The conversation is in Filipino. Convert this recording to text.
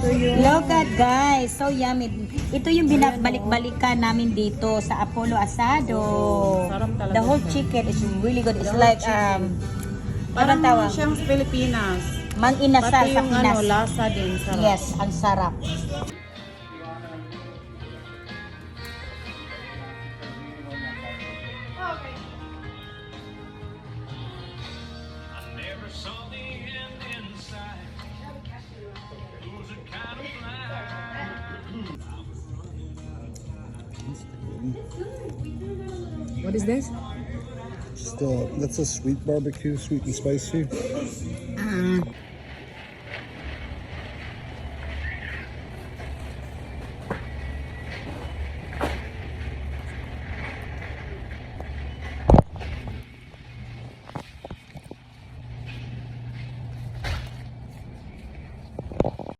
Look at guys, so yummy. Ito yung binabalik-balikan namin dito sa Apollo Asado. Sarap talaga The whole siya. chicken is really good. It's like Parang anong tawag? siyang Pilipinas. Mang inasal Pati sa yung Pinas. lasa din. Sarap. Yes, ang sarap. What is this? Just that's a sweet barbecue, sweet and spicy.